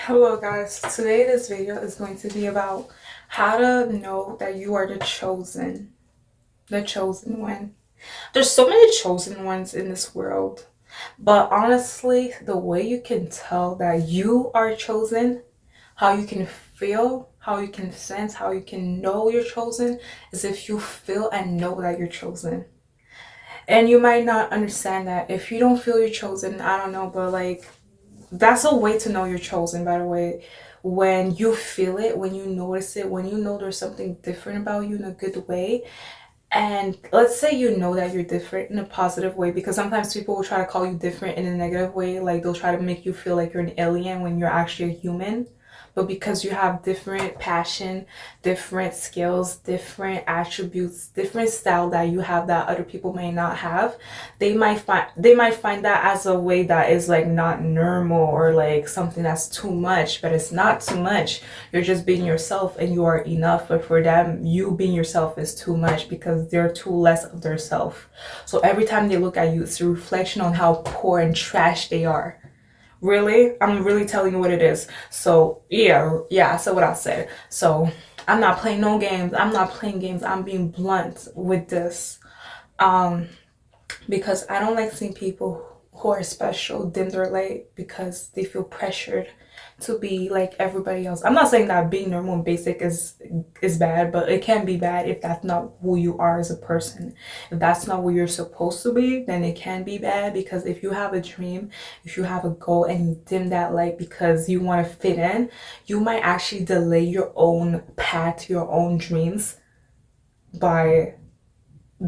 Hello guys, today this video is going to be about how to know that you are the chosen one. There's so many chosen ones in this world, but honestly, the way you can tell that you are chosen, how you can feel, how you can sense, how you can know you're chosen is if you feel and know that you're chosen. And you might not understand that if you don't feel you're chosen, I don't know, but like that's a way to know you're chosen, by the way. When you feel it, when you notice it, when you know there's something different about you in a good way. And let's say you know that you're different in a positive way, because sometimes people will try to call you different in a negative way. Like they'll try to make you feel like you're an alien when you're actually a human. But because you have different passion, different skills, different attributes, different style that you have that other people may not have, they might find that as a way that is like not normal or like something that's too much, but it's not too much. You're just being yourself and you are enough. But for them, you being yourself is too much because they're too less of their self. So every time they look at you, it's a reflection on how poor and trash they are. Really? I'm really telling you what it is. So yeah, I said what I said. So I'm not playing no games. I'm not playing games. I'm being blunt with this. Um, because I don't like seeing people who are special dim their light because they feel pressured to be like everybody else. I'm not saying that being normal and basic is bad, but it can be bad if that's not who you are as a person. If that's not what you're supposed to be, then it can be bad, because if you have a dream, if you have a goal and you dim that light because you want to fit in, you might actually delay your own path, your own dreams by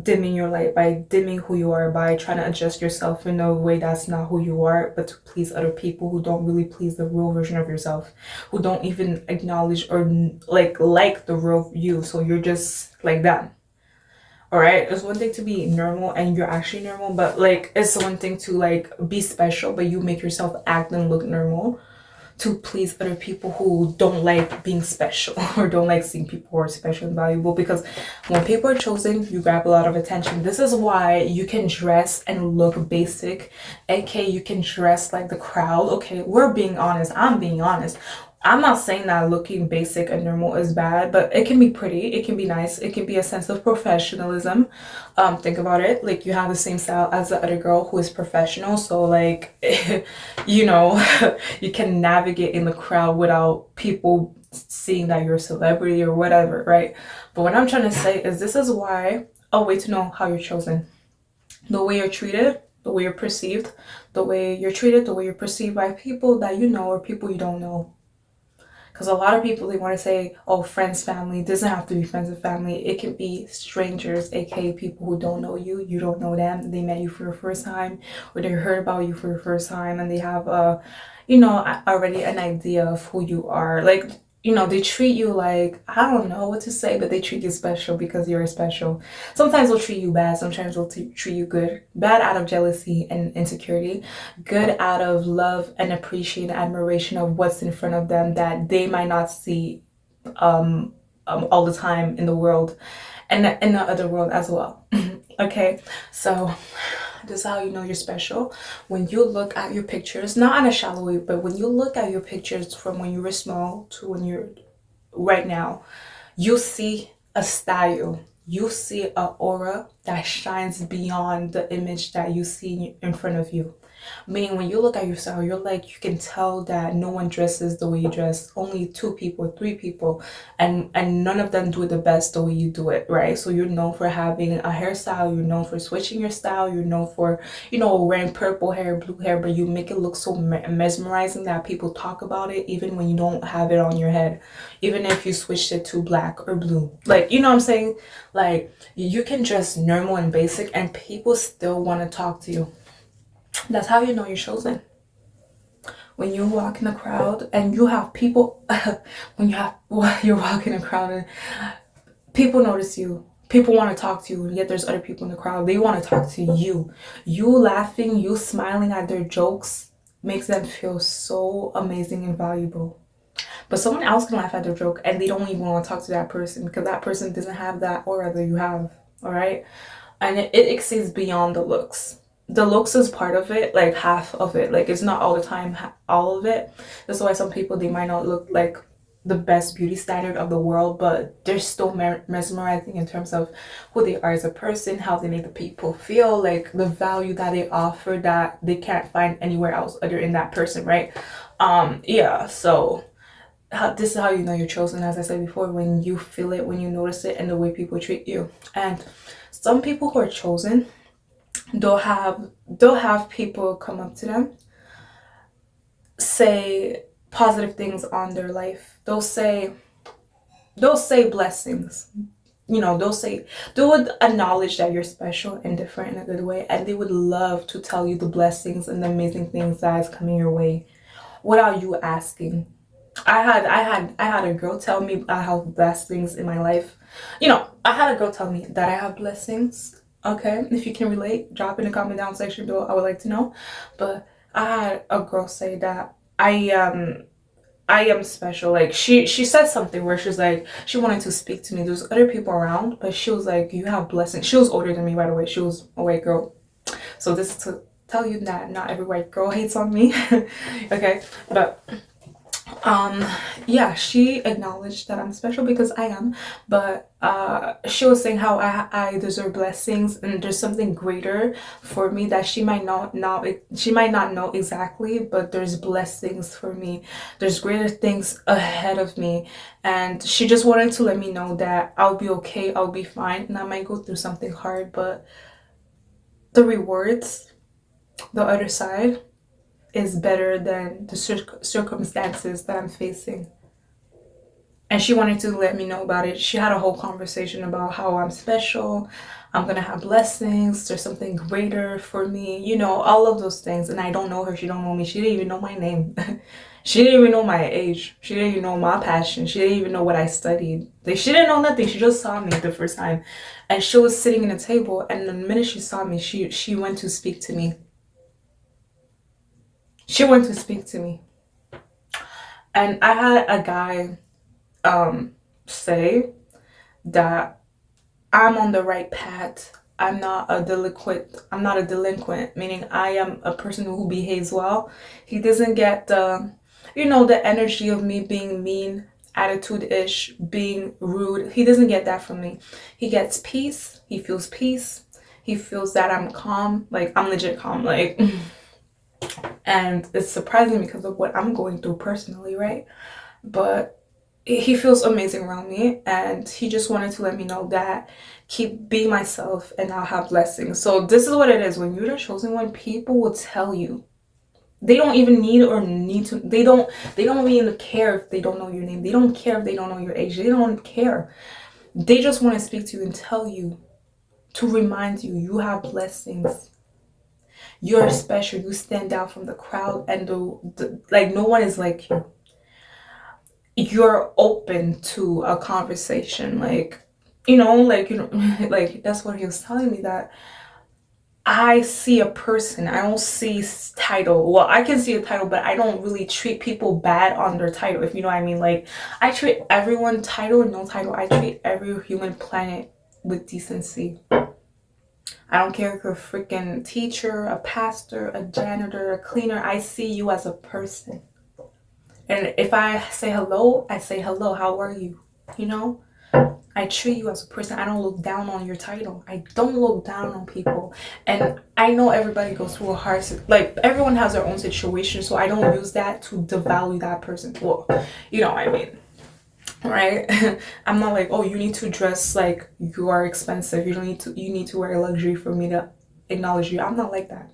dimming your light, by dimming who you are, by trying to adjust yourself in a way that's not who you are, but to please other people who don't really please the real version of yourself, who don't even acknowledge or like the real you. So you're just like them. All right, it's one thing to be normal and you're actually normal, but like it's one thing to like be special, but you make yourself act and look normal to please other people who don't like being special or don't like seeing people who are special and valuable. Because when people are chosen, you grab a lot of attention. This is why you can dress and look basic, aka you can dress like the crowd. Okay, we're being honest. I'm being honest. I'm not saying that looking basic and normal is bad, but it can be pretty, it can be nice, it can be a sense of professionalism. Think about it, like you have the same style as the other girl who is professional, so like you know, you can navigate in the crowd without people seeing that you're a celebrity or whatever, right? But what I'm trying to say is this is why a way to know how you're chosen. The way you're treated, the way you're perceived, the way you're treated, the way you're perceived by people that you know or people you don't know. Because a lot of people, they want to say, oh, friends, family. It doesn't have to be friends and family. It can be strangers, aka people who don't know you. You don't know them. They met you for the first time, or they heard about you for the first time, and they have already an idea of who you are. Like, they treat you like, I don't know what to say, but they treat you special because you're special. Sometimes they'll treat you bad, sometimes they'll treat you good. Bad out of jealousy and insecurity, good out of love and appreciation, admiration of what's in front of them that they might not see all the time in the world and in the other world as well. Okay, so this is how you know you're special. When you look at your pictures, not in a shallow way, but when you look at your pictures from when you were small to when you're right now, you see a style. You see a aura that shines beyond the image that you see in front of you. Meaning, when you look at yourself, you're like, you can tell that no one dresses the way you dress. Only two people, three people, and none of them do it the best the way you do it, right? So you're known for having a hairstyle. You're known for switching your style. You're known for, wearing purple hair, blue hair, but you make it look so mesmerizing that people talk about it, even when you don't have it on your head, even if you switched it to black or blue. Like, you know what I'm saying? Like, you can dress normal and basic, and people still want to talk to you. That's how you know you're chosen. When you walk in a crowd and you have people, you're walking in a crowd and people notice you. People want to talk to you, and yet there's other people in the crowd. They want to talk to you. You laughing, you smiling at their jokes makes them feel so amazing and valuable. But someone else can laugh at their joke and they don't even want to talk to that person because that person doesn't have that aura that you have. All right. And it exceeds beyond the looks. the looks is part of it, like half of it. Like it's not all the time all of it. That's why some people, they might not look like the best beauty standard of the world, but they're still mesmerizing in terms of who they are as a person, how they make the people feel, like the value that they offer that they can't find anywhere else other in that person, right? Yeah, so this is how you know you're chosen, as I said before, when you feel it, when you notice it, and the way people treat you. And some people who are chosen, they'll have people come up to them, say positive things on their life. They'll say blessings. They would acknowledge that you're special and different in a good way, and they would love to tell you the blessings and the amazing things that is coming your way without you asking. I had a girl tell me I have blessings in my life. I had a girl tell me that I have blessings. Okay, if you can relate, drop in the comment down section below. I would like to know. But I had a girl say that I am special. Like she said something where she's like she wanted to speak to me. There's other people around, but she was like, "You have blessings." She was older than me, by the way. She was a white girl. So this is to tell you that not every white girl hates on me. Okay, but um yeah, she acknowledged that I'm special because I am, but she was saying how I deserve blessings, and there's something greater for me that she might not know exactly, but there's blessings for me. There's greater things ahead of me, and she just wanted to let me know that I'll be okay, I'll be fine, and I might go through something hard, but the rewards, the other side, is better than the circumstances that I'm facing. And she wanted to let me know about it. She had a whole conversation about how I'm special, I'm gonna have blessings, there's something greater for me, all of those things. And I don't know her, she don't know me, she didn't even know my name. She didn't even know my age, she didn't even know my passion, she didn't even know what I studied. Like, she didn't know nothing, she just saw me the first time. And she was sitting in a table, and the minute she saw me, she went to speak to me. She went to speak to me. And I had a guy say that I'm on the right path. I'm not a delinquent, meaning I am a person who behaves well. He doesn't get the energy of me being mean, attitude-ish, being rude. He doesn't get that from me. He gets peace. He feels peace. He feels that I'm calm. Like, I'm legit calm. Like, and it's surprising because of what I'm going through personally, right? But he feels amazing around me, and he just wanted to let me know that keep being myself and I'll have blessings. So this is what it is. When you're the chosen one, people will tell you. They don't even need to, they don't even care if they don't know your name. They don't care if they don't know your age. They don't care. They just want to speak to you and tell you, to remind you, you have blessings. You're special. You stand out from the crowd, and like, no one is like you. You're open to a conversation, like, like, that's what he was telling me, that I see a person, I don't see title. Well, I can see a title, but I don't really treat people bad on their title, if you know what I mean. Like, I treat everyone, title or no title, I treat every human planet with decency. I don't care if you're a freaking teacher, a pastor, a janitor, a cleaner. I see you as a person. And if I say hello, I say hello. How are you? I treat you as a person. I don't look down on your title. I don't look down on people. And I know everybody goes through a hard, like, everyone has their own situation. So I don't use that to devalue that person. Well, you know what I mean, right? I'm not like, oh, you need to dress like you are expensive. You need to wear luxury for me to acknowledge you. I'm not like that.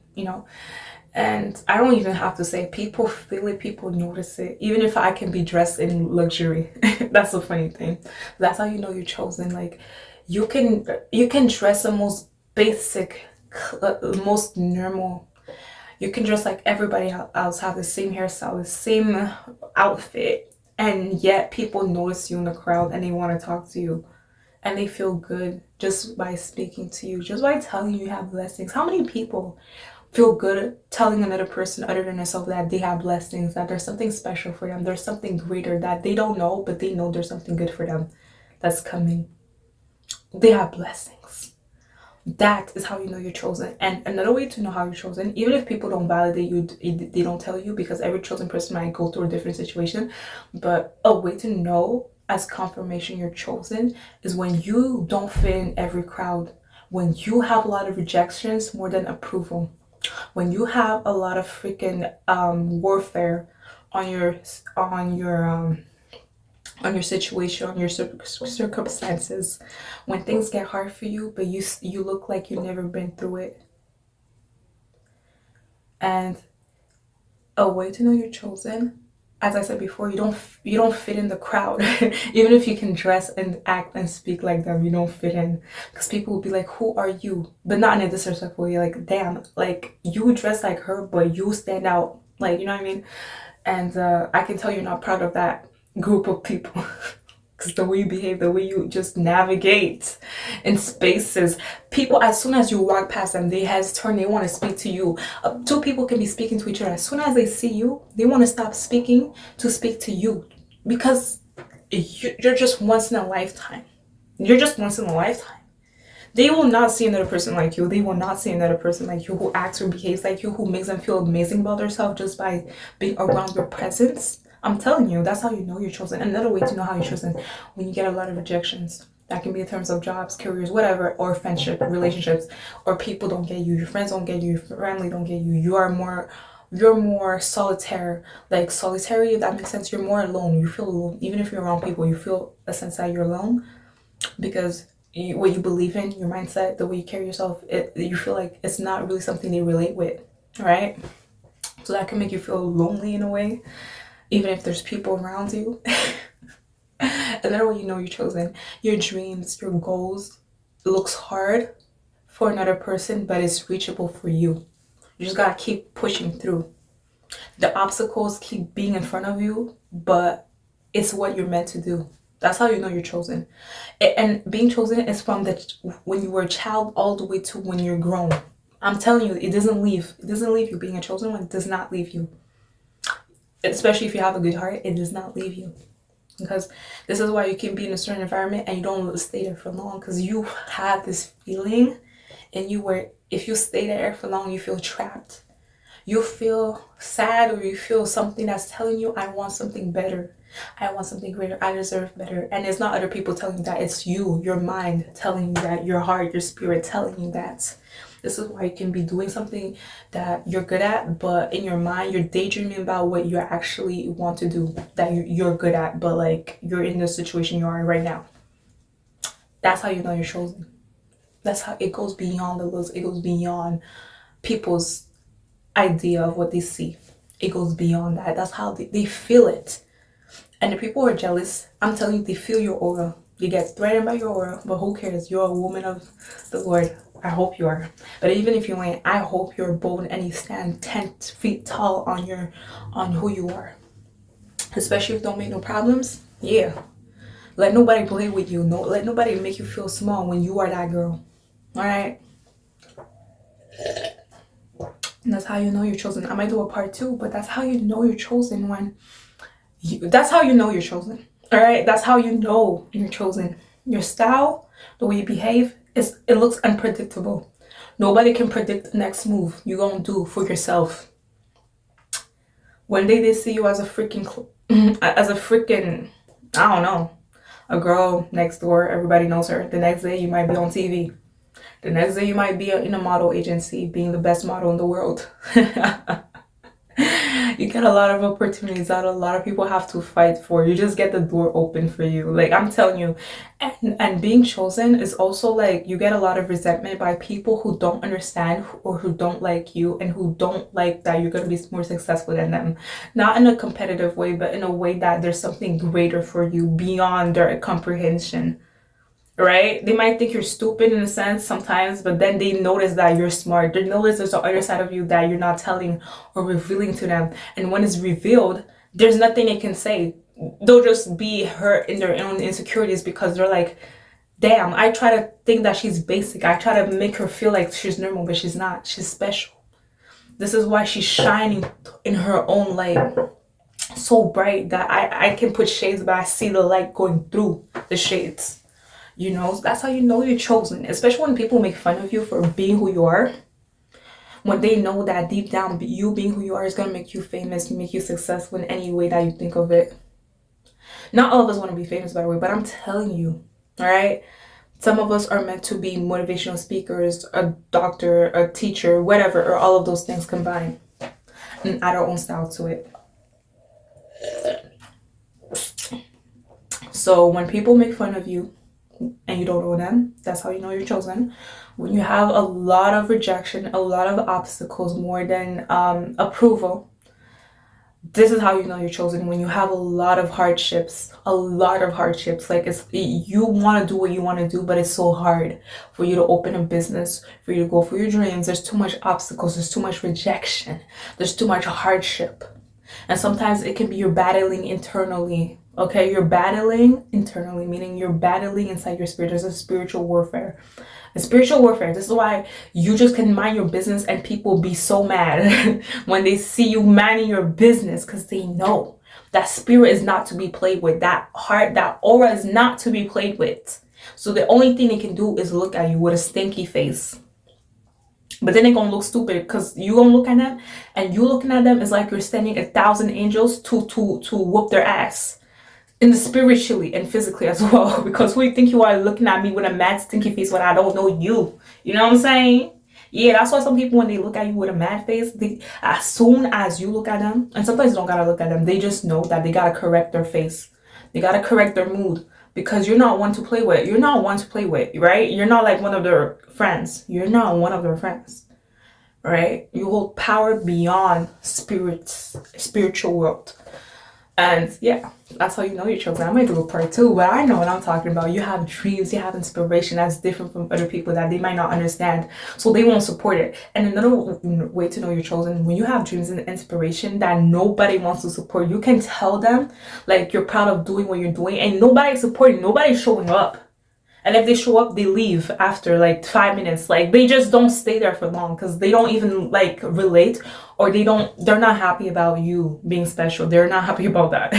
And I don't even have to say it. People feel it, people notice it. Even if I can be dressed in luxury. That's a funny thing. That's how you know you're chosen. Like, you can dress the most basic, most normal. You can dress like everybody else, have the same hairstyle, the same outfit, and yet people notice you in the crowd and they want to talk to you. And they feel good just by speaking to you, just by telling you have blessings. How many people feel good telling another person other than yourself that they have blessings, that there's something special for them, there's something greater that they don't know, but they know there's something good for them that's coming. They have blessings. That is how you know you're chosen. And another way to know how you're chosen, even if people don't validate you, they don't tell you, because every chosen person might go through a different situation. But a way to know as confirmation you're chosen is when you don't fit in every crowd, when you have a lot of rejections more than approval, when you have a lot of freaking warfare on your on your um on your situation, on your circumstances, when things get hard for you, but you look like you've never been through it. And a way to know you're chosen, as I said before, you don't fit in the crowd. Even if you can dress and act and speak like them, you don't fit in, because people will be like, "Who are you?" But not in a disrespectful way. Like, damn, like you dress like her, but you stand out. Like, you know what I mean? And I can tell you're not proud of that group of people. Because the way you behave, the way you just navigate in spaces, people, as soon as you walk past them, they has turned, they want to speak to you. Two people can be speaking to each other. As soon as they see you, they want to stop speaking to speak to you, because you're just once in a lifetime. You're just once in a lifetime. They will not see another person like you. They will not see another person like you who acts or behaves like you, who makes them feel amazing about themselves just by being around your presence. I'm telling you, that's how you know you're chosen. Another way to know how you're chosen, when you get a lot of rejections. That can be in terms of jobs, careers, whatever, or friendship, relationships, or people don't get you, your friends don't get you, your family don't get you. You're more solitary, like solitary, if that makes sense. You're more alone. You feel alone. Even if you're around people, you feel a sense that you're alone, because what you believe in, your mindset, the way you carry yourself, you feel like it's not really something they relate with, right? So that can make you feel lonely in a way, even if there's people around you. Another way you know you're chosen, your dreams, your goals, looks hard for another person, but it's reachable for you. You just gotta keep pushing through. The obstacles keep being in front of you, but it's what you're meant to do. That's how you know you're chosen. And being chosen is from the when you were a child all the way to when you're grown. I'm telling you, it doesn't leave. It doesn't leave you. Being a chosen one does not leave you. Especially if you have a good heart, it does not leave you. Because this is why you can be in a certain environment and you don't stay there for long, because you have this feeling and you were, if you stay there for long, you feel trapped. You feel sad, or you feel something that's telling you, I want something better. I want something greater. I deserve better. And it's not other people telling you that. It's you, your mind telling you that, your heart, your spirit telling you that. This is why you can be doing something that you're good at, but in your mind, you're daydreaming about what you actually want to do, that you're good at, but like you're in the situation you are in right now. That's how you know you're chosen. That's how it goes beyond the looks. It goes beyond people's idea of what they see. It goes beyond that. That's how they feel it. And the people who are jealous, I'm telling you, they feel your aura. You get threatened by your aura, but who cares? You're a woman of the Lord. I hope you are. But even if you ain't, I hope you're bold and you stand 10 feet tall on who you are. Especially if you don't make no problems. Yeah. Let nobody play with you. No, let nobody make you feel small when you are that girl. Alright? And that's how you know you're chosen. I might do a part two, but that's how you know you're chosen when that's how you know you're chosen. All right, that's how you know you're chosen. Your style, the way you behave, it looks unpredictable. Nobody can predict the next move you're gonna do for yourself. One day they see you as a freaking I don't know, a girl next door. Everybody knows her. The next day you might be on TV. The next day you might be in a model agency, being the best model in the world. You get a lot of opportunities that a lot of people have to fight for. You just get the door open for you. Like, I'm telling you. And being chosen is also like you get a lot of resentment by people who don't understand or who don't like you, and who don't like that you're going to be more successful than them. Not in a competitive way, but in a way that there's something greater for you beyond their comprehension. Right? They might think you're stupid in a sense sometimes, but then they notice that you're smart. They notice there's the other side of you that you're not telling or revealing to them. And when it's revealed, there's nothing they can say. They'll just be hurt in their own insecurities, because they're like, damn, I try to think that she's basic. I try to make her feel like she's normal, but she's not. She's special. This is why she's shining in her own light, so bright that I can put shades, but I see the light going through the shades. You know, that's how you know you're chosen. Especially when people make fun of you for being who you are. When they know that deep down, you being who you are is going to make you famous, make you successful in any way that you think of it. Not all of us want to be famous, by the way, but I'm telling you, all right? Some of us are meant to be motivational speakers, a doctor, a teacher, whatever, or all of those things combined and add our own style to it. So when people make fun of you and you don't know them, that's how you know you're chosen. When you have a lot of rejection, a lot of obstacles more than approval, this is how you know you're chosen. When you have a lot of hardships, like it's you want to do what you want to do, but it's so hard for you to open a business, for you to go for your dreams. There's too much obstacles, there's too much rejection, there's too much hardship. And sometimes it can be you're battling internally. Okay, you're battling internally, meaning you're battling inside your spirit. There's a spiritual warfare. A spiritual warfare. This is why you just can mind your business and people be so mad when they see you minding your business, because they know that spirit is not to be played with. That heart, that aura is not to be played with. So the only thing they can do is look at you with a stinky face. But then they're gonna look stupid because you gonna look at them, and you looking at them is like you're sending 1,000 angels to whoop their ass, in the spiritually and physically as well. Because who you think you are looking at me with a mad stinky face when I don't know you? You know what I'm saying? Yeah, that's why some people, when they look at you with a mad face, as soon as you look at them, and sometimes you don't gotta look at them, they just know that they gotta correct their face, they gotta correct their mood, because you're not one to play with. You're not one to play with, right? You're not like one of their friends. You're not one of their friends, right? You hold power beyond spiritual world. And yeah, that's how you know you're chosen. I might do a part two, but I know what I'm talking about. You have dreams, you have inspiration that's different from other people that they might not understand, so they won't support it. And another way to know you're chosen, when you have dreams and inspiration that nobody wants to support, you can tell them like you're proud of doing what you're doing, and nobody's supporting, nobody's showing up. And if they show up, they leave after like 5 minutes. Like they just don't stay there for long because they don't even like relate, or they're not happy about you being special. They're not happy about that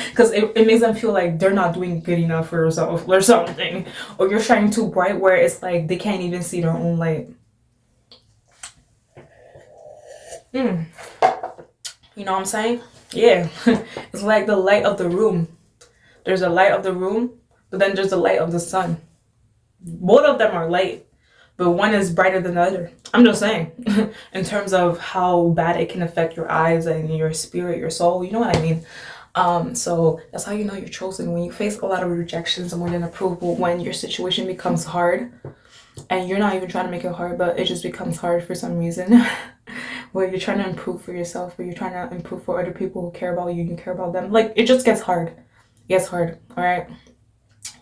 because it makes them feel like they're not doing good enough for yourself or something. Or you're shining too bright where it's like they can't even see their own light. You know what I'm saying? Yeah. It's like the light of the room. There's a light of the room, but then there's the light of the sun. Both of them are light, but one is brighter than the other. I'm just saying, in terms of how bad it can affect your eyes and your spirit, your soul, you know what I mean? So that's how you know you're chosen. When you face a lot of rejections more than approval, when your situation becomes hard, and you're not even trying to make it hard, but it just becomes hard for some reason, where you're trying to improve for yourself, where you're trying to improve for other people who care about you, you care about them. Like, it just gets hard. It gets hard, all right?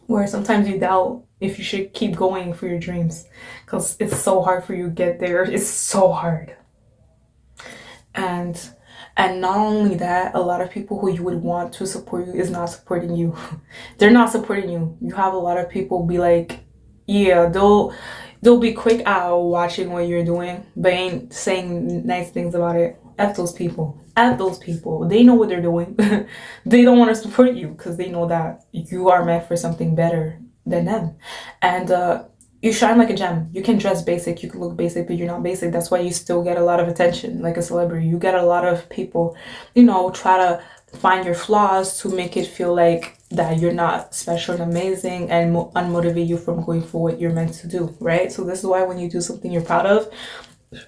Where sometimes you doubt if you should keep going for your dreams because it's so hard for you to get there. It's so hard. And not only that, a lot of people who you would want to support you is not supporting you. They're not supporting you. You have a lot of people be like, yeah, they'll be quick at watching what you're doing, but ain't saying nice things about it. F those people. F those people. They know what they're doing. They don't want to support you because they know that you are meant for something better than them. And you shine like a gem. You can dress basic, you can look basic, but you're not basic. That's why you still get a lot of attention like a celebrity. You get a lot of people, try to find your flaws to make it feel like that you're not special and amazing, and unmotivate you from going for what you're meant to do, right? So this is why when you do something you're proud of,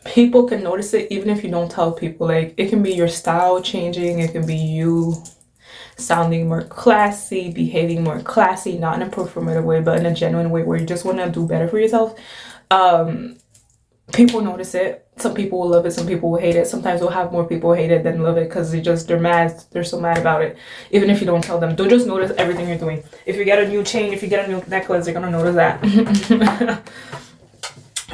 people can notice it even if you don't tell people. Like, it can be your style changing, it can be you sounding more classy, behaving more classy, not in a performative way, but in a genuine way where you just want to do better for yourself. People notice it. Some people will love it, some people will hate it. Sometimes we'll have more people hate it than love it because they're mad, they're so mad about it. Even if you don't tell them, they'll just notice everything you're doing. If you get a new chain, if you get a new necklace, they're gonna notice that.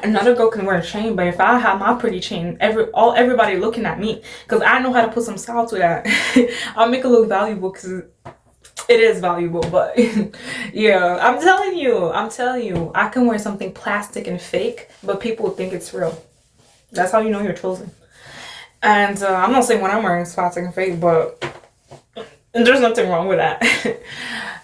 Another girl can wear a chain, but if I have my pretty chain, everybody looking at me because I know how to put some style to that. I'll make it look valuable because it is valuable. But yeah, I'm telling you, I can wear something plastic and fake, but people think it's real. That's how you know you're chosen. And I'm not saying what I'm wearing is plastic and fake, but there's nothing wrong with that.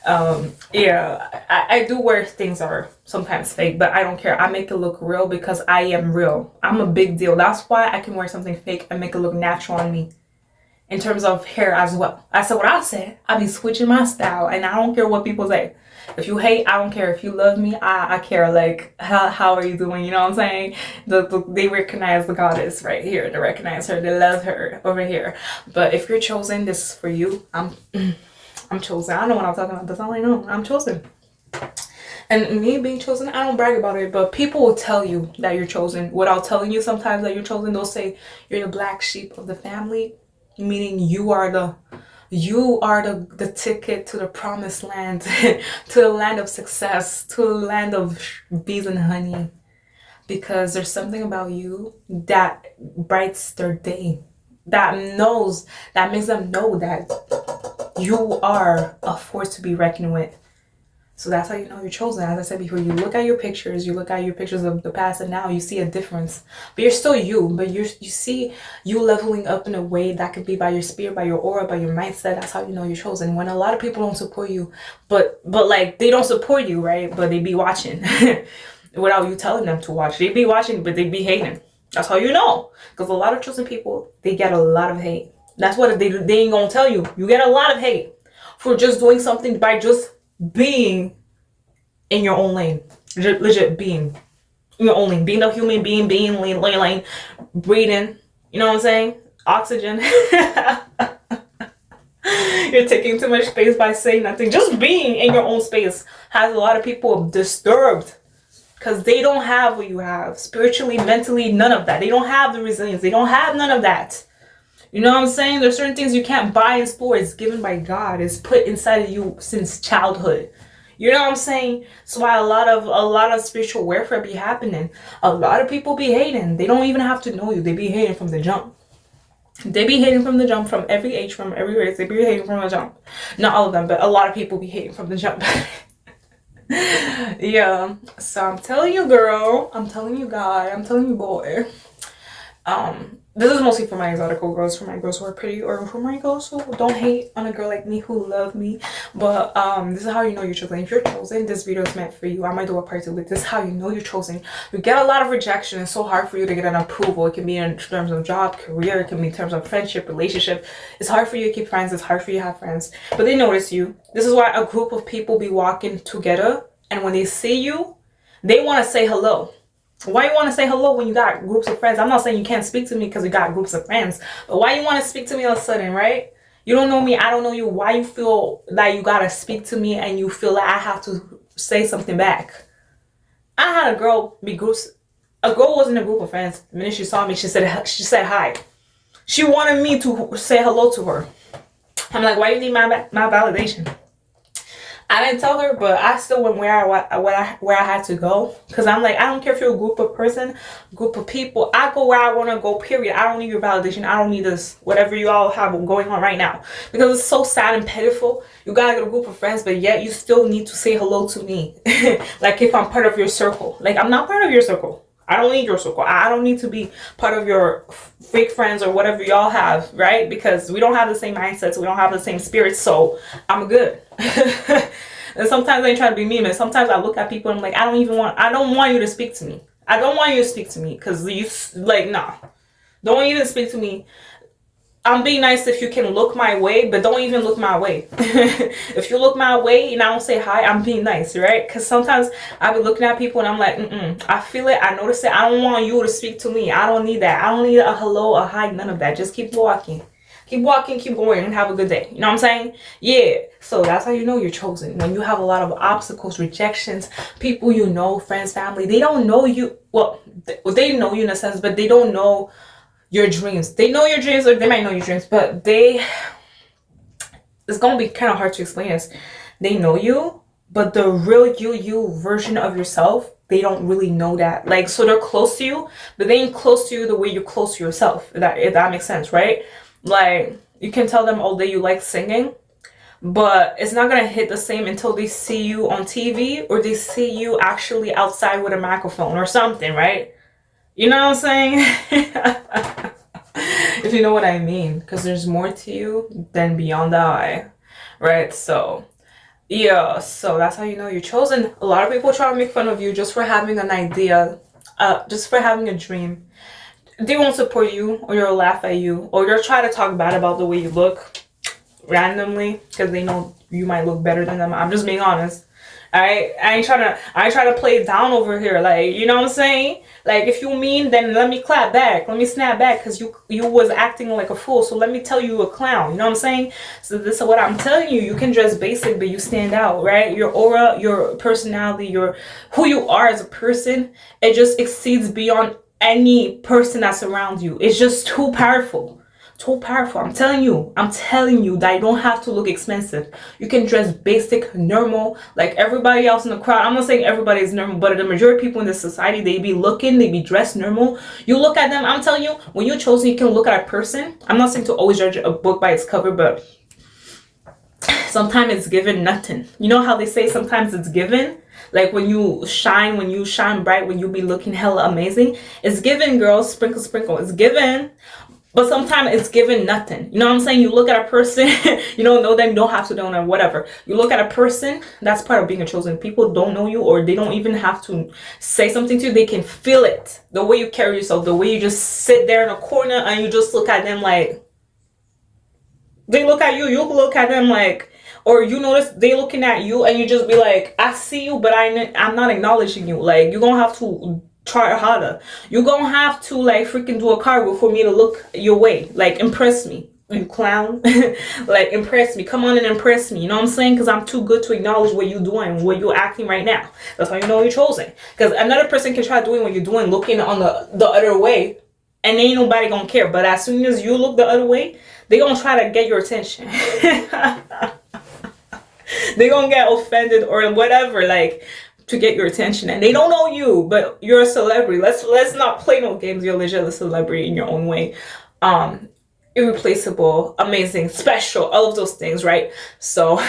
Yeah, I do wear things that are sometimes fake, but I don't care. I make it look real because I am real. I'm a big deal. That's why I can wear something fake and make it look natural on me. In terms of hair as well. I said what I said. I be switching my style, and I don't care what people say. If you hate, I don't care. If you love me, I care. Like, how are you doing? You know what I'm saying? They recognize the goddess right here. They recognize her. They love her over here. But if you're chosen, this is for you. I'm chosen. I don't know what I'm talking about. That's all I know. I'm chosen. And me being chosen, I don't brag about it, but people will tell you that you're chosen without telling you sometimes that you're chosen. They'll say you're the black sheep of the family, meaning you are the ticket to the promised land, to the land of success, to the land of bees and honey. Because there's something about you that brights their day, that makes them know that you are a force to be reckoned with. So that's how you know you're chosen. As I said before, you look at your pictures, of the past and now, you see a difference. But you're still you, but you see you leveling up in a way that could be by your spirit, by your aura, by your mindset. That's how you know you're chosen. When a lot of people don't support you, but like they don't support you, right? But they be watching without you telling them to watch. They be watching, but they be hating. That's how you know. Because a lot of chosen people, they get a lot of hate. That's what they do. They ain't gonna tell you. You get a lot of hate for just doing something, by just being in your own lane. Legit being in your own lane. Being a human being, being lane, breathing. You know what I'm saying? Oxygen. You're taking too much space by saying nothing. Just being in your own space has a lot of people disturbed. Because they don't have what you have. Spiritually, mentally, none of that. They don't have the resilience. They don't have none of that. You know what I'm saying? There's certain things you can't buy in store. It's given by God. It's put inside of you since childhood. You know what I'm saying? So why a lot of spiritual warfare be happening. A lot of people be hating. They don't even have to know you. They be hating from the jump. They be hating from the jump, from every age, from every race. They be hating from the jump. Not all of them, but a lot of people be hating from the jump. Yeah. So I'm telling you, girl. I'm telling you, guy. I'm telling you, boy. This is mostly for my exotical girls, for my girls who are pretty, or for my girls who don't hate on a girl like me, who love me. But this is how you know you're chosen. If you're chosen, this video is meant for you. I might do a part 2, but this is how you know you're chosen. You get a lot of rejection. It's so hard for you to get an approval. It can be in terms of job, career. It can be in terms of friendship, relationship. It's hard for you to keep friends. It's hard for you to have friends. But they notice you. This is why a group of people be walking together, and when they see you, they want to say hello. Why you want to say hello when you got groups of friends? I'm not saying you can't speak to me because you got groups of friends, but why you want to speak to me all of a sudden, right? You don't know me, I don't know you. Why you feel like you gotta speak to me and you feel like I have to say something back? I had a girl be groups. A girl was in a group of friends. The minute she saw me, she said hi. She wanted me to say hello to her. I'm like, why you need my validation? I didn't tell her, but I still went where I had to go. Because I'm like, I don't care if you're a group of people. I go where I want to go, period. I don't need your validation. I don't need this, whatever you all have going on right now. Because it's so sad and pitiful. You got to get a group of friends, but yet you still need to say hello to me. Like if I'm part of your circle. Like I'm not part of your circle. I don't need your circle. I don't need to be part of your fake friends or whatever y'all have, right? Because we don't have the same mindsets. We don't have the same spirits. So I'm good. And sometimes I try to be mean, and sometimes I look at people and I'm like, I don't want you to speak to me. I don't want you to speak to me because you like, nah, don't even speak to me. I'm being nice if you can look my way, but don't even look my way. If you look my way and I don't say hi, I'm being nice, right? Because sometimes I be looking at people and I'm like, I feel it, I notice it. I don't want you to speak to me. I don't need that. I don't need a hello, a hi, none of that. Just keep walking. Keep walking, keep going, and have a good day. You know what I'm saying? Yeah. So that's how you know you're chosen. When you have a lot of obstacles, rejections, people you know, friends, family, they don't know you. Well, they know you in a sense, but they don't know your dreams. They know your dreams, or they might know your dreams, but it's gonna be kind of hard to explain this. They know you, but the real you version of yourself, they don't really know that. Like, so they're close to you, but they ain't close to you the way you're close to yourself. If that makes sense, right? Like, you can tell them all day you like singing, but it's not gonna hit the same until they see you on TV or they see you actually outside with a microphone or something, right? You know what I'm saying? If you know what I mean, because there's more to you than beyond the eye, right? So Yeah, so that's how you know you're chosen. A lot of people try to make fun of you just for having an idea, just for having a dream. They won't support you, or they'll laugh at you, or they'll try to talk bad about the way you look randomly because they know you might look better than them. I'm just being honest. I ain't trying to play it down over here. Like, you know what I'm saying? Like, if you mean, then let me clap back. Let me snap back because you was acting like a fool. So let me tell you a clown. You know what I'm saying? So this is what I'm telling you. You can dress basic, but you stand out, right? Your aura, your personality, your who you are as a person, it just exceeds beyond any person that's around you. It's just too powerful. Too powerful. I'm telling you that you don't have to look expensive. You can dress basic, normal, like everybody else in the crowd. I'm not saying everybody is normal, but the majority of people in this society, they be dressed normal. You look at them, I'm telling you, when you're chosen, you can look at a person. I'm not saying to always judge a book by its cover, but sometimes it's given nothing. You know how they say sometimes it's given? Like when you shine bright, when you be looking hella amazing, it's given, girls. Sprinkle, sprinkle. It's given. But sometimes it's given nothing. You know what I'm saying? You look at a person, you don't know them, you don't have to know whatever. You look at a person, that's part of being a chosen. People don't know you, or they don't even have to say something to you. They can feel it. The way you carry yourself, the way you just sit there in a corner and you just look at them like, they look at you, you look at them like, or you notice they looking at you and you just be like, I see you, but I'm not acknowledging you. Like, you're gonna have to try harder. You're gonna have to like freaking do a cartwheel for me to look your way. Like, impress me, you clown. Like, impress me. Come on and impress me. You know what I'm saying? Because I'm too good to acknowledge what you're doing, what you're acting right now. That's how you know you're chosen. Because another person can try doing what you're doing, looking on the other way, and ain't nobody gonna care. But as soon as you look the other way, they gonna try to get your attention. They gonna get offended or whatever, like, to get your attention, and they don't know you, but you're a celebrity. Let's not play no games. You're legit a celebrity in your own way. Irreplaceable, amazing, special, all of those things, right? So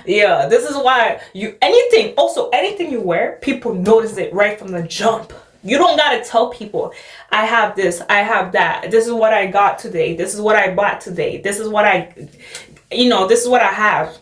yeah, this is why anything you wear, people notice it right from the jump. You don't gotta tell people, I have this, I have that, this is what I got today, this is what I bought today, this is what this is what I have,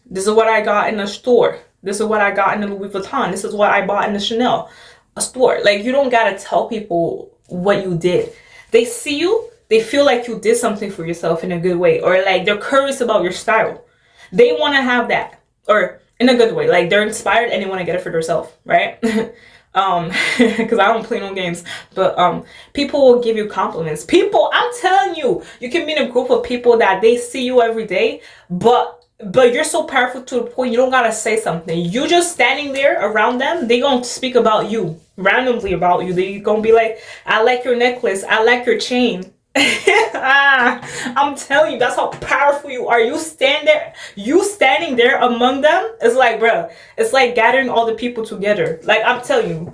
this is what I got in the store, this is what I got in the Louis Vuitton, this is what I bought in the Chanel a store. Like, you don't gotta tell people what you did. They see you, they feel like you did something for yourself in a good way, or like they're curious about your style. They want to have that, or in a good way, like they're inspired and they want to get it for themselves, right? Because I don't play no games, but people will give you compliments. People, I'm telling you, you can be in a group of people that they see you every day, but you're so powerful to the point you don't gotta say something. You just standing there around them, they gonna speak about you, randomly about you. They gonna be like, I like your necklace, I like your chain. I'm telling you, that's how powerful you are. You standing there among them, it's like, bro, it's like gathering all the people together. Like, I'm telling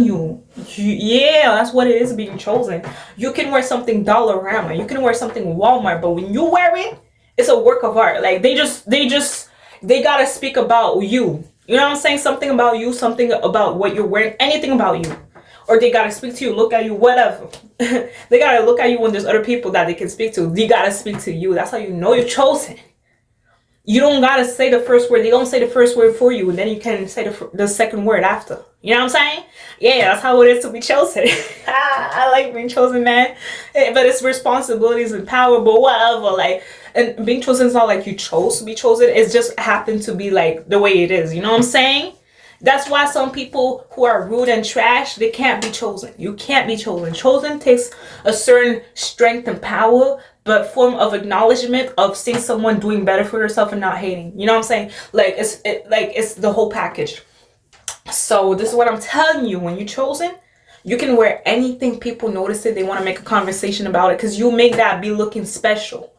you, yeah, that's what it is being chosen. You can wear something Dollarama, you can wear something Walmart, but when you wear it, it's a work of art. Like, they gotta speak about you. You know what I'm saying? Something about you, something about what you're wearing, anything about you. Or they gotta speak to you, look at you, whatever. They gotta look at you when there's other people that they can speak to. They gotta speak to you. That's how you know you're chosen. You don't gotta say the first word. They don't say the first word for you, and then you can say the second word after. You know what I'm saying? Yeah, that's how it is to be chosen. I like being chosen, man. But it's responsibilities and power, but whatever. Like, and being chosen is not like you chose to be chosen. It's just happened to be like the way it is. You know what I'm saying? That's why some people who are rude and trash, they can't be chosen. You can't be chosen. Chosen takes a certain strength and power, but form of acknowledgement of seeing someone doing better for yourself and not hating. You know what I'm saying? Like, it's the whole package. So this is what I'm telling you. When you're chosen, you can wear anything. People notice it. They want to make a conversation about it because you make that be looking special.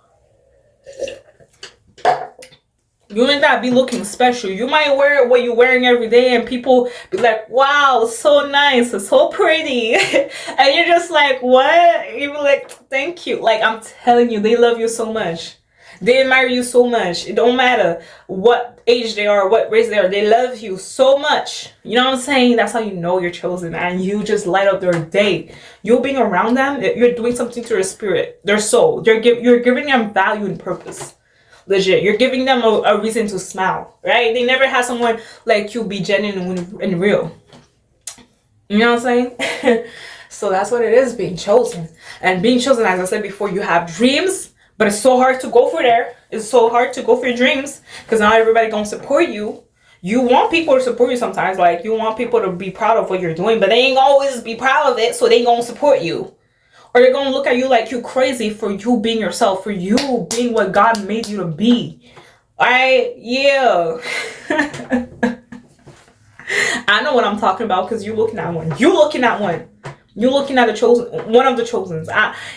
You may not be looking special. You might wear what you're wearing every day and people be like, wow, it's so nice, it's so pretty. And you're just like, what? You be like, thank you. Like, I'm telling you, they love you so much. They admire you so much. It don't matter what age they are, what race they are. They love you so much. You know what I'm saying? That's how you know you're chosen, and you just light up their day. You being around them, you're doing something to their spirit, their soul. You're giving them value and purpose. Legit. You're giving them a reason to smile, right? They never had someone like you be genuine and real. You know what I'm saying? So that's what it is, being chosen. And being chosen, as I said before, you have dreams, but it's so hard to go for there. It's so hard to go for your dreams because not everybody gonna support you. You want people to support you sometimes. Like, you want people to be proud of what you're doing, but they ain't always be proud of it, so they gonna support you. Or they're gonna look at you like you crazy for you being yourself, for you being what God made you to be. Alright? Yeah. I know what I'm talking about because you're looking at one. You're looking at one. You're looking at the chosen, one of the chosens.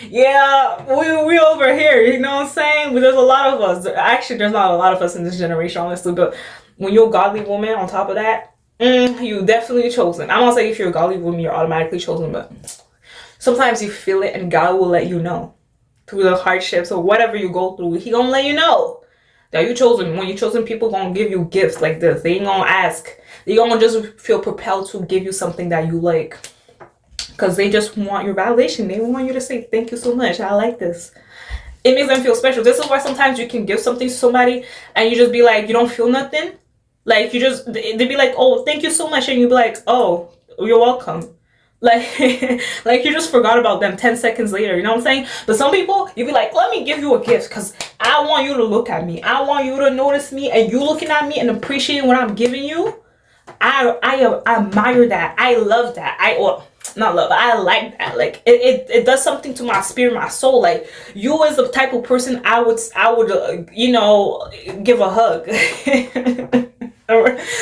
Yeah, we over here. You know what I'm saying? There's a lot of us. Actually, there's not a lot of us in this generation, honestly. But when you're a godly woman, on top of that, you definitely chosen. I'm not saying if you're a godly woman, you're automatically chosen, but sometimes you feel it, and God will let you know through the hardships or whatever you go through. He gonna let you know that you chosen. When you chosen, people gonna give you gifts like this. They ain't gonna ask. They gonna just feel propelled to give you something that you like, because they just want your validation. They want you to say, thank you so much, I like this. It makes them feel special. This is why sometimes you can give something to somebody and you just be like, you don't feel nothing. Like, you just, they be like, oh, thank you so much, and you be like, oh, you're welcome. Like, like you just forgot about them 10 seconds later, you know what I'm saying? But some people, you be like, let me give you a gift because I want you to look at me. I want you to notice me, and you looking at me and appreciating what I'm giving you. I admire that. I love that. Not love, I like that. Like, it does something to my spirit, my soul. Like, you is the type of person I would give a hug.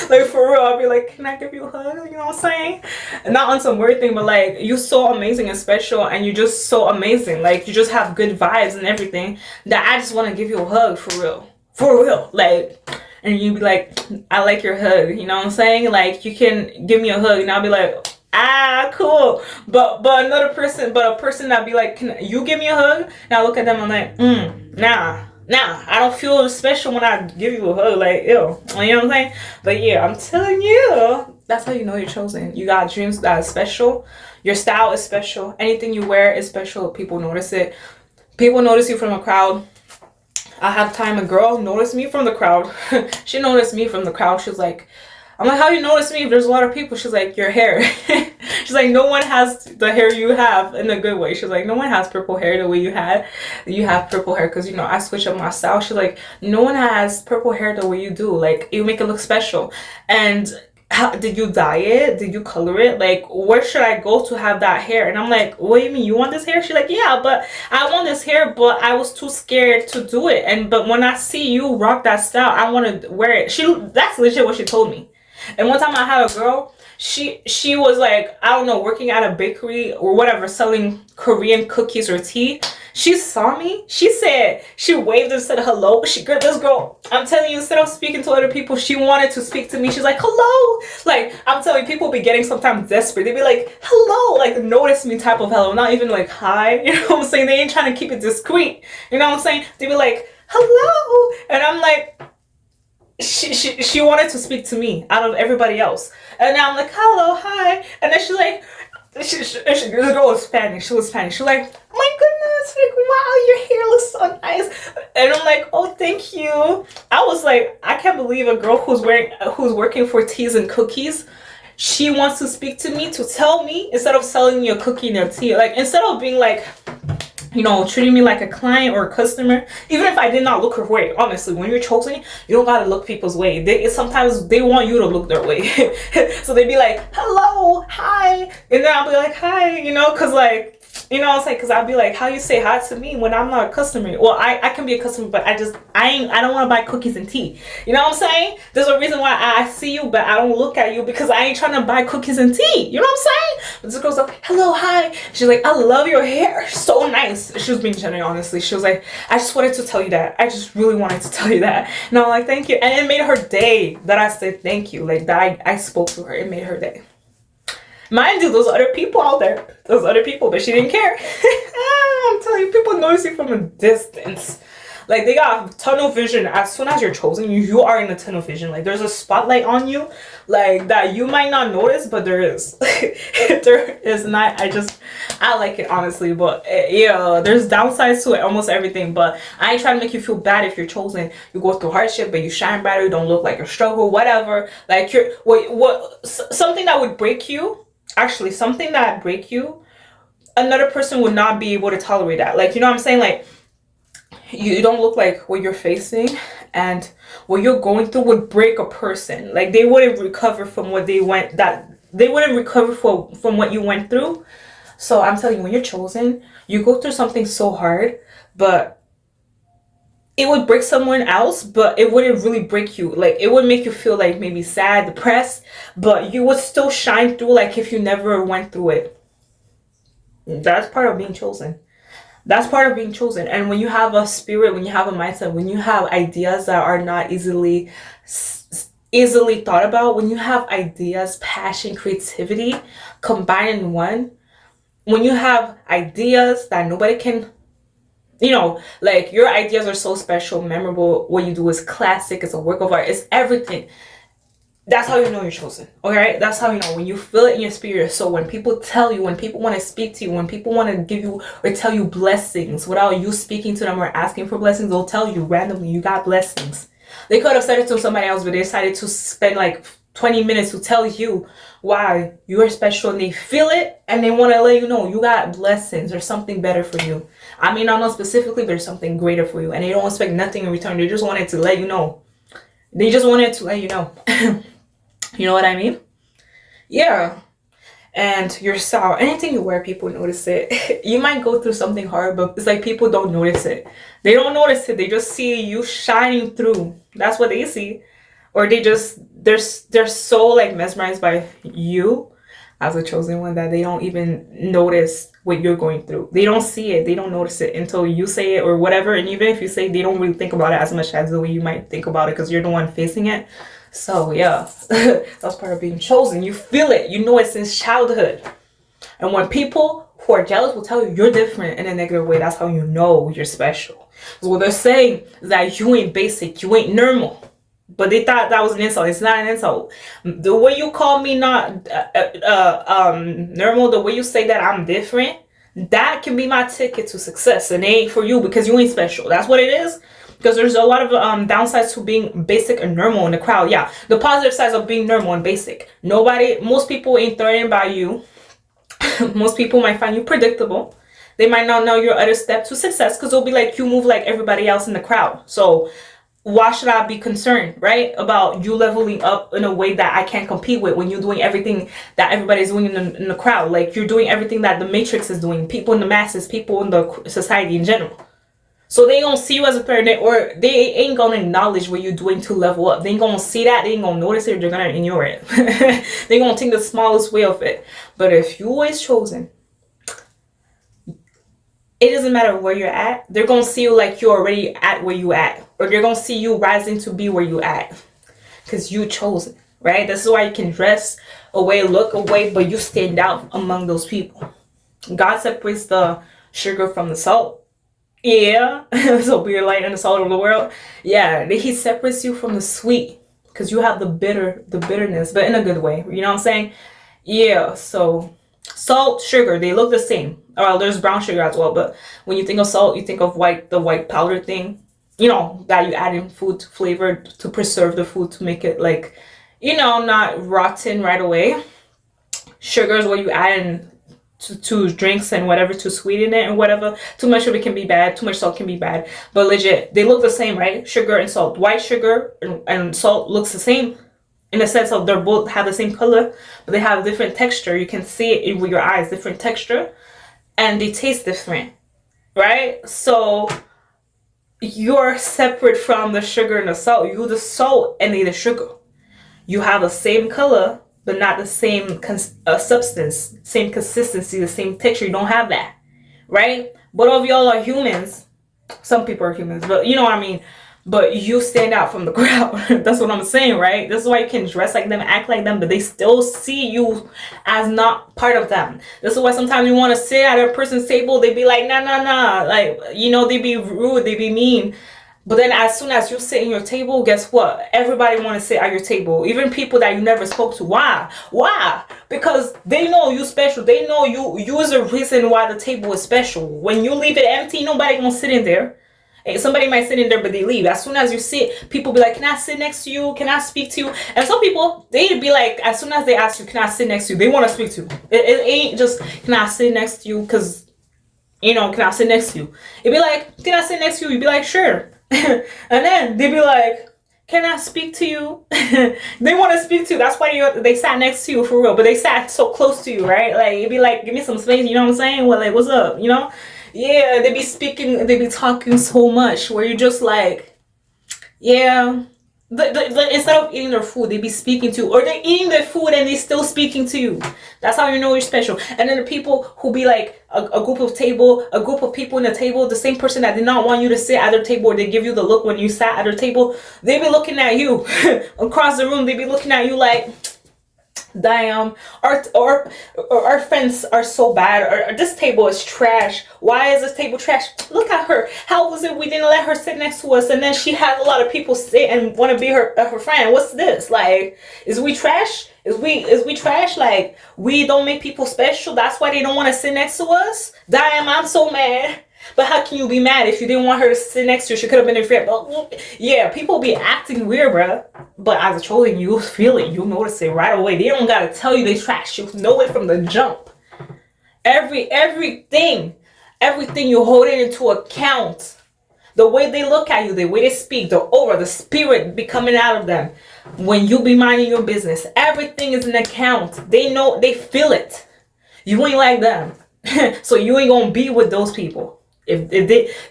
Like, for real, I'll be like, can I give you a hug? You know what I'm saying? Not on some weird thing, but like, you're so amazing and special, and you're just so amazing. Like, you just have good vibes and everything that I just want to give you a hug, for real. Like, and you be like, I like your hug, you know what I'm saying? Like, you can give me a hug, and I'll be like, cool. But a person that be like, can you give me a hug? And I look at them, I'm like, nah, I don't feel special when I give you a hug. Like, ew, you know what I'm saying? But yeah, I'm telling you, that's how you know you're chosen. You got dreams that are special. Your style is special. Anything you wear is special. People notice it. People notice you from a crowd. I have time a girl noticed me from the crowd. She noticed me from the crowd. She's like, I'm like, how do you notice me if there's a lot of people? She's like, your hair. She's like, no one has the hair you have, in a good way. She's like, no one has purple hair the way you had. You have purple hair because, I switch up my style. She's like, no one has purple hair the way you do. Like, you make it look special. And did you dye it? Did you color it? Like, where should I go to have that hair? And I'm like, what do you mean, you want this hair? She's like, yeah, but I want this hair, but I was too scared to do it. But when I see you rock that style, I want to wear it. That's legit what she told me. And one time I had a girl, she was like, I don't know, working at a bakery or whatever, selling Korean cookies or tea. She saw me. She waved and said hello. This girl, I'm telling you, instead of speaking to other people, she wanted to speak to me. She's like, hello. Like, I'm telling you, people be getting sometimes desperate. They be like, hello, like, notice me type of hello. Not even like, hi. You know what I'm saying? They ain't trying to keep it discreet. You know what I'm saying? They be like, hello. And I'm like, she wanted to speak to me out of everybody else, and now I'm like, hello, hi, and then she's like, this girl was Spanish. She was Spanish. She's like, my goodness, like, wow, your hair looks so nice. And I'm like, oh, thank you. I was like, I can't believe a girl who's working for teas and cookies, she wants to speak to me, to tell me, instead of selling me a cookie and a tea, like, instead of being like, treating me like a client or a customer, even if I did not look her way. Honestly, when you're chosen, you don't gotta look people's way. Sometimes they want you to look their way. So they be like, hello, hi, and then I'll be like, hi, because like, because I'll be like, how you say hi to me when I'm not a customer? Well, I can be a customer, but I don't want to buy cookies and tea. You know what I'm saying? There's a reason why I see you, but I don't look at you, because I ain't trying to buy cookies and tea. You know what I'm saying? But this girl's like, hello, hi. She's like, I love your hair. So nice. She was being genuine, honestly. She was like, I just wanted to tell you that. I just really wanted to tell you that. And I'm like, thank you. And it made her day that I said thank you. Like, that I spoke to her. It made her day. Mind you, those other people out there, but she didn't care. I'm telling you, people notice you from a distance. Like they got tunnel vision. As soon as you're chosen, you are in a tunnel vision. Like there's a spotlight on you, like that you might not notice, but there is. There is not. I like it honestly, but yeah, there's downsides to it, almost everything. But I ain't trying to make you feel bad if you're chosen. You go through hardship, but you shine brighter. You don't look like a struggle, whatever. Like you're something that would break you. Actually, something that break you, another person would not be able to tolerate that. Like, you know what I'm saying? Like, you don't look like what you're facing, and what you're going through would break a person. Like, they wouldn't recover from what they wouldn't recover from what you went through. So I'm telling you, when you're chosen, you go through something so hard, but it would break someone else, but it wouldn't really break you. Like, it would make you feel like maybe sad, depressed, but you would still shine through like if you never went through it. That's part of being chosen. That's part of being chosen. And when you have a spirit, when you have a mindset, when you have ideas that are not easily thought about, when you have ideas, passion, creativity combined in one, when you have ideas that nobody can, like your ideas are so special, memorable, what you do is classic, it's a work of art, it's everything. That's how you know you're chosen. Okay, that's how you know, when you feel it in your spirit. So when people tell you, when people want to speak to you, when people want to give you or tell you blessings without you speaking to them or asking for blessings, they'll tell you randomly you got blessings. They could have said it to somebody else, but they decided to spend like 20 minutes to tell you why you are special, and they feel it and they want to let you know you got blessings or something better for you. I mean, I don't know specifically, but there's something greater for you, and they don't expect nothing in return. They just wanted to let you know. They just wanted to let you know. You know what I mean? Yeah. And your style, anything you wear, people notice it. You might go through something hard, but it's like people don't notice it. They don't notice it. They just see you shining through. That's what they see. Or they're so like mesmerized by you as a chosen one that they don't even notice what you're going through. They don't see it. They don't notice it until you say it or whatever. And even if you say it, they don't really think about it as much as the way you might think about it because you're the one facing it. So yeah, that's part of being chosen. You feel it. You know it since childhood. And when people who are jealous will tell you you're different in a negative way, that's how you know you're special. So what they're saying is that you ain't basic, you ain't normal. But they thought that was an insult. It's not an insult. The way you call me not normal, the way you say that I'm different, that can be my ticket to success. And it ain't for you because you ain't special. That's what it is. Because there's a lot of downsides to being basic and normal in the crowd. Yeah, the positive sides of being normal and basic. Most people ain't threatened by you. Most people might find you predictable. They might not know your other step to success because they'll be like, you move like everybody else in the crowd. So why should I be concerned, right? About you leveling up in a way that I can't compete with when you're doing everything that everybody's doing in the crowd. Like you're doing everything that the Matrix is doing. People in the masses, people in the society in general. So they don't see you as a threat, or they ain't gonna acknowledge what you're doing to level up. They ain't gonna see that, they ain't gonna notice it, they're gonna ignore it. They gonna think the smallest way of it. But if you is chosen, it doesn't matter where you're at, they're gonna see you like you're already at where you at. Or they're gonna see you rising to be where you at. Because you chosen, right? This is why you can dress away, look away, but you stand out among those people. God separates the sugar from the salt. Yeah, so be a light and the salt of the world. Yeah, he separates you from the sweet because you have the bitterness, but in a good way. You know what I'm saying? Yeah, so salt, sugar, they look the same. Well, there's brown sugar as well, but when you think of salt, you think of the white powder thing, that you add in food to flavor to preserve the food to make it like, not rotten right away. Sugar is what you add in to drinks and whatever to sweeten it and whatever. Too much of it can be bad. Too much salt can be bad. But legit, they look the same, right? Sugar and salt. White sugar and salt looks the same in the sense of they're both have the same color, but they have different texture. You can see it with your eyes, different texture, and they taste different, right? So you're separate from the sugar and the salt. You the salt and they the sugar. You have the same color, but not the same substance, same consistency, the same texture. You don't have that, right? Both of y'all are humans. Some people are humans, but you know what I mean. but you stand out from the crowd. That's what I'm saying, right? This is why you can dress like them, act like them, but they still see you as not part of them. This is why sometimes you want to sit at a person's table, they be like, nah, nah, nah. Like, you know, they be rude, they be mean. But then as soon as you sit in your table, guess what? Everybody want to sit at your table. Even people that you never spoke to. Why? Why? Because they know you special. They know you is the reason why the table is special. When you leave it empty, nobody gonna sit in there. Somebody might sit in there, but they leave. As soon as you sit, people be like, can I sit next to you? Can I speak to you? And some people, they be like, as soon as they ask you, can I sit next to you? They want to speak to you. It ain't just, can I sit next to you? Because, you know, can I sit next to you? It'd be like, can I sit next to you? You'd be like, sure. And then they'd be like, can I speak to you? They want to speak to you. That's why they sat next to you for real. But they sat so close to you, right? Like, it'd be like, give me some space. You know what I'm saying? Well, like, what's up? You know? Yeah, they be speaking, they be talking so much where you're just like, yeah. Instead of eating their food, they be speaking to you. Or they're eating their food and they still speaking to you. That's how you know you're special. And then the people who be like a group of people in the table, the same person that did not want you to sit at their table, or they give you the look when you sat at their table, they be looking at you across the room. They be looking at you like, damn, our friends are so bad, or this table is trash. Why is this table trash? Look at her. How was it we didn't let her sit next to us, and then she had a lot of people sit and want to be her friend? What's this? Like, is we trash? Is we trash? Like, we don't make people special? That's why they don't want to sit next to us? Damn, I'm so mad. But how can you be mad if you didn't want her to sit next to you? She could have been your friend. But yeah, people be acting weird, bruh. But as a chosen, you feel it. You notice it right away. They don't gotta tell you they trash. You know it from the jump. Everything you hold it into account. The way they look at you, the way they speak, the aura, the spirit be coming out of them. When you be minding your business, everything is an account. They know, they feel it. You ain't like them. So you ain't gonna be with those people. If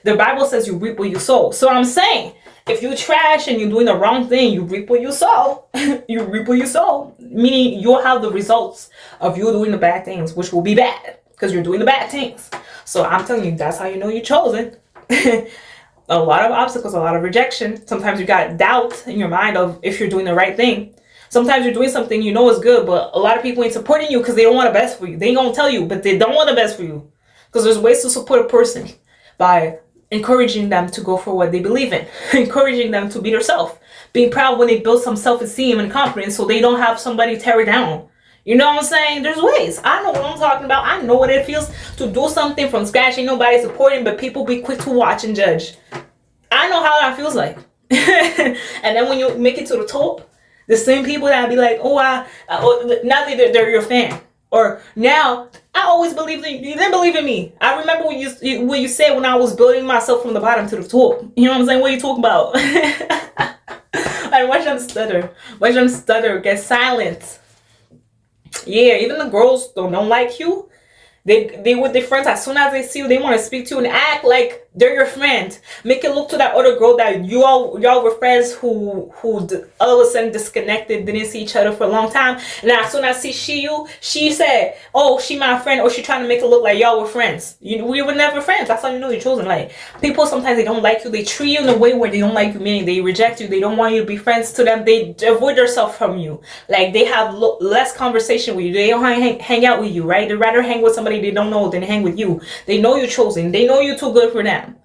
the Bible says you reap what you sow. So I'm saying, if you trash and you're doing the wrong thing, you reap what you sow. You reap what you sow. Meaning you'll have the results of you doing the bad things, which will be bad because you're doing the bad things. So I'm telling you, that's how you know you're chosen. A lot of obstacles, a lot of rejection. Sometimes you got doubt in your mind of if you're doing the right thing. Sometimes you're doing something you know is good, but a lot of people ain't supporting you because they don't want the best for you. They ain't gonna tell you, but they don't want the best for you. Because there's ways to support a person by encouraging them to go for what they believe in, encouraging them to be themselves, being proud when they build some self-esteem and confidence so they don't have somebody tear it down. You know what I'm saying? There's ways. I know what I'm talking about. I know what it feels to do something from scratch. Ain't nobody supporting, but people be quick to watch and judge. I know how that feels like. And then when you make it to the top, the same people that be like, now they're your fan. Or now, I always believed in you. You didn't believe in me. I remember what you said when I was building myself from the bottom to the top. You know what I'm saying? What are you talking about? Like, watch them stutter. Watch them stutter. Get silent. Yeah, even the girls don't like you. They with their friends, as soon as they see you, they want to speak to you and act like they're your friend. Make it look to that other girl that y'all were friends who all of a sudden disconnected, didn't see each other for a long time. And as soon as she said, oh, she my friend, or she trying to make it look like y'all were friends. We were never friends. That's how you know you're chosen. Like, people sometimes they don't like you. They treat you in a way where they don't like you, meaning they reject you. They don't want you to be friends to them. They avoid themselves from you. Like, they have less conversation with you. They don't hang out with you, right? They'd rather hang with somebody they don't know than hang with you. They know you're chosen. They know you're too good for them.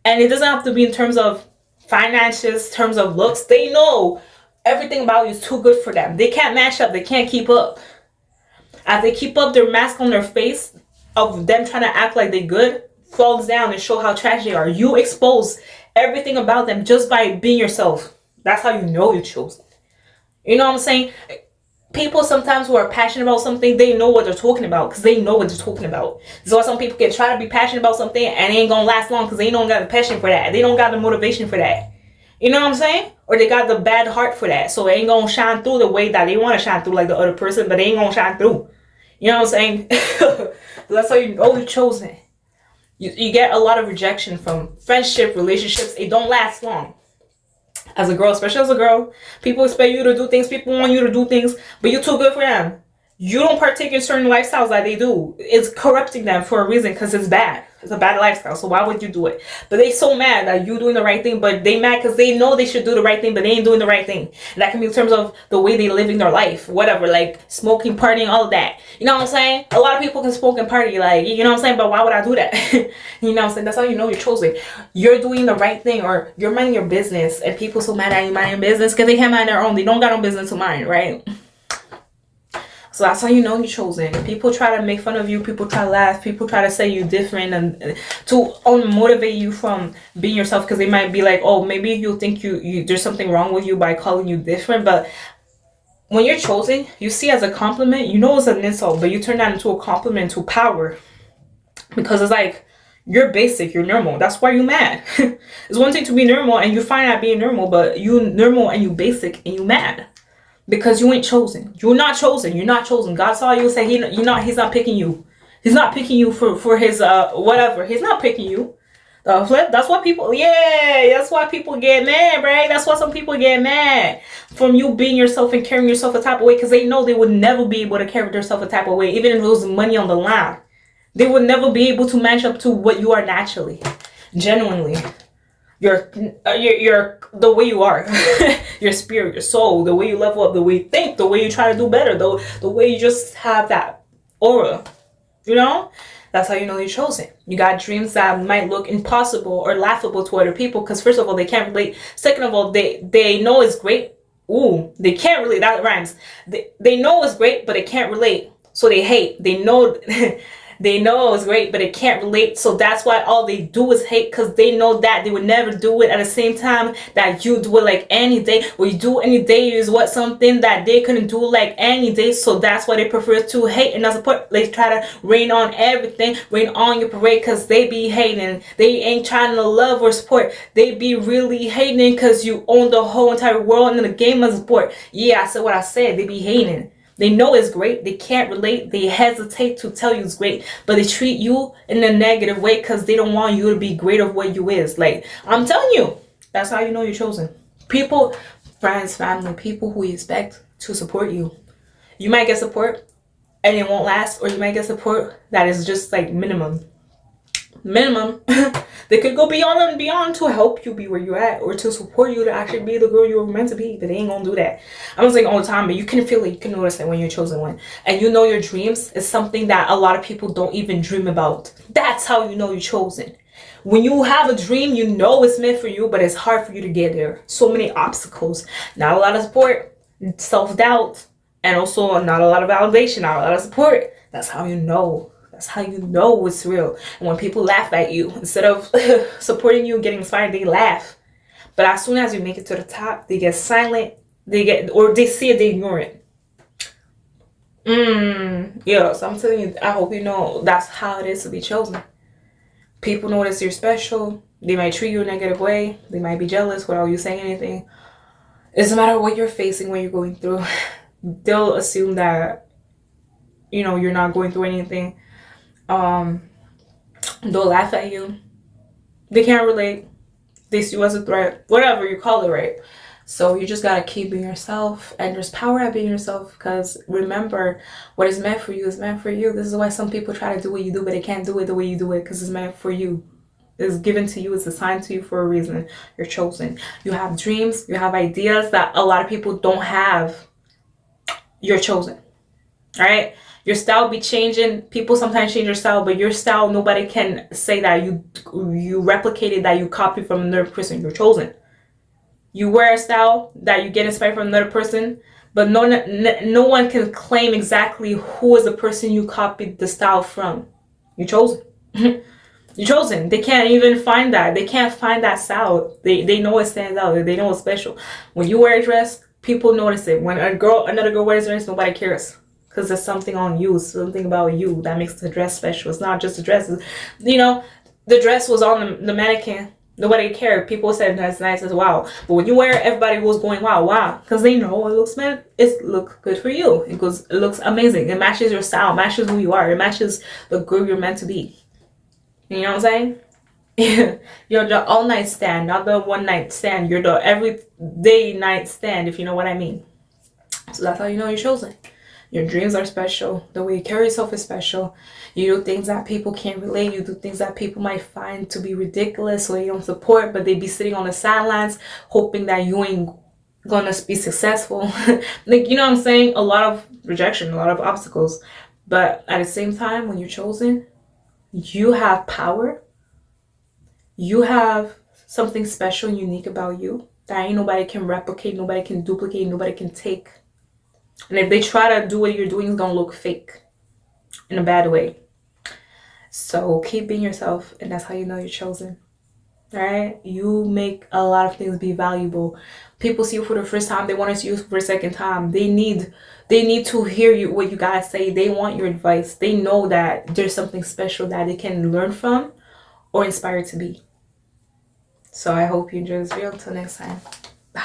And it doesn't have to be in terms of finances, terms of looks. They know everything about you is too good for them. They can't match up. They can't keep up. As they keep up, their mask on their face of them trying to act like they good falls down and show how trash they are. You expose everything about them just by being yourself. That's how you know you're chosen. You know what I'm saying? People sometimes who are passionate about something, they know what they're talking about because they know what they're talking about. So some people can try to be passionate about something and it ain't gonna last long because they don't got the passion for that. They don't got the motivation for that. You know what I'm saying? Or they got the bad heart for that. So it ain't gonna shine through the way that they want to shine through like the other person, but they ain't gonna shine through. You know what I'm saying? That's how you know you're chosen. You get a lot of rejection from friendship, relationships. It don't last long. As a girl, especially as a girl, people expect you to do things. People want you to do things, but you're too good for them. You don't partake in certain lifestyles that they do. It's corrupting them for a reason because it's bad. It's a bad lifestyle. So why would you do it? But they so mad that you doing the right thing, but they mad because they know they should do the right thing, but they ain't doing the right thing. And that can be in terms of the way they living their life, whatever, like smoking, partying, all of that. You know what I'm saying? A lot of people can smoke and party, like, you know what I'm saying? But why would I do that? You know what I'm saying? That's how you know you're chosen. You're doing the right thing, or you're minding your business, and people so mad at you minding your business because they can't mind their own. They don't got no business to mind, right? So that's how you know you're chosen. People try to make fun of you. People try to laugh. People try to say you're different and to motivate you from being yourself, because they might be like, oh, maybe you think you there's something wrong with you by calling you different. But when you're chosen, you see as a compliment. You know it's an insult, but you turn that into a compliment, to power, because it's like, you're basic, you're normal. That's why you're mad. It's one thing to be normal and you find out being normal, but you normal and you basic and you mad. Because you ain't chosen. You're not chosen. You're not chosen. God saw you and said he's not picking you. He's not picking you for his whatever. He's not picking you. The flip, that's why people that's why people get mad, right? That's why some people get mad from you being yourself and carrying yourself a type of way, because they know they would never be able to carry themselves a type of way, even if it was money on the line. They would never be able to match up to what you are naturally, genuinely. Your the way you are, your spirit, your soul, the way you level up, the way you think, the way you try to do better, the way you just have that aura, you know. That's how you know you're chosen. You got dreams that might look impossible or laughable to other people, because first of all, they can't relate. Second of all, they know it's great. Ooh, they can't relate. That rhymes. They know it's great, but they can't relate, so they hate. They know they know it's great, but it can't relate. So that's why all they do is hate, because they know that they would never do it at the same time that you do it, like any day. What you do any day is what something that they couldn't do like any day. So that's why they prefer to hate and not support. They try to rain on everything, rain on your parade, because they be hating. They ain't trying to love or support. They be really hating because you own the whole entire world and the game of support. Yeah, I said what I said. They be hating. They know it's great. They can't relate. They hesitate to tell you it's great, but they treat you in a negative way because they don't want you to be great of what you is. Like, I'm telling you, that's how you know you're chosen. People, friends, family, people who you expect to support you. You might get support and it won't last, or you might get support that is just like minimum. They could go beyond and beyond to help you be where you're at, or to support you to actually be the girl you were meant to be, but they ain't gonna do that. I'm not saying all the time, but you can feel it, you can notice it when you're chosen one. And you know your dreams is something that a lot of people don't even dream about. That's how you know you're chosen. When you have a dream, you know it's meant for you, but it's hard for you to get there. So many obstacles, not a lot of support, self-doubt, and also not a lot of validation, not a lot of support. That's how you know. That's how you know it's real. And when people laugh at you, instead of supporting you, getting inspired, they laugh. But as soon as you make it to the top, they get silent. Or they see it, they ignore it. Yeah, so I'm telling you, I hope you know that's how it is to be chosen. People notice you're special. They might treat you a negative way. They might be jealous without you saying anything. It doesn't matter what you're facing, what you're going through. They'll assume that, you're not going through anything. They'll laugh at you. They can't relate. They see you as a threat, whatever you call it, right? So you just gotta keep being yourself, and there's power at being yourself, because remember, what is meant for you is meant for you. This is why some people try to do what you do, but they can't do it the way you do it, because it's meant for you. It's given to you, it's assigned to you for a reason. You're chosen. You have dreams, you have ideas that a lot of people don't have. You're chosen. All right? Your style be changing. People sometimes change your style, but your style, nobody can say that you replicated, that you copied from another person. You're chosen. You wear a style that you get inspired from another person, but no one can claim exactly who is the person you copied the style from. You're chosen. You're chosen. They can't even find that. They can't find that style. They know it stands out. They know it's special. When you wear a dress, people notice it. When another girl wears a dress, nobody cares. Because there's something on you, something about you that makes the dress special. It's not just the dress. The dress was on the mannequin. Nobody cared. People said that's nice as wow. But when you wear it, everybody was going wow. Because they know it looks good for you. It looks amazing. It matches your style, matches who you are. It matches the girl you're meant to be. You know what I'm saying? You're the all night stand, not the one night stand. You're the everyday night stand, if you know what I mean. So that's how you know you're chosen. Your dreams are special. The way you carry yourself is special. You do things that people can't relate. You do things that people might find to be ridiculous, so they don't support, but they be sitting on the sidelines hoping that you ain't gonna be successful. Like, you know what I'm saying? A lot of rejection, a lot of obstacles. But at the same time, when you're chosen, you have power. You have something special and unique about you that ain't nobody can replicate, nobody can duplicate, nobody can take. And if they try to do what you're doing, it's gonna look fake in a bad way. So keep being yourself, and that's how you know you're chosen. Right? You make a lot of things be valuable. People see you for the first time, they want to see you for a second time. They need to hear you what you gotta say. They want your advice. They know that there's something special that they can learn from or inspire to be. So I hope you enjoy this video. Until next time. Bye.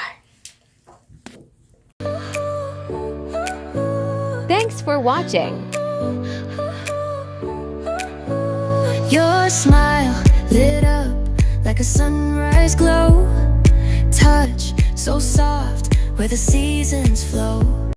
Thanks for watching. Your smile lit up like a sunrise glow. Touch so soft where the seasons flow.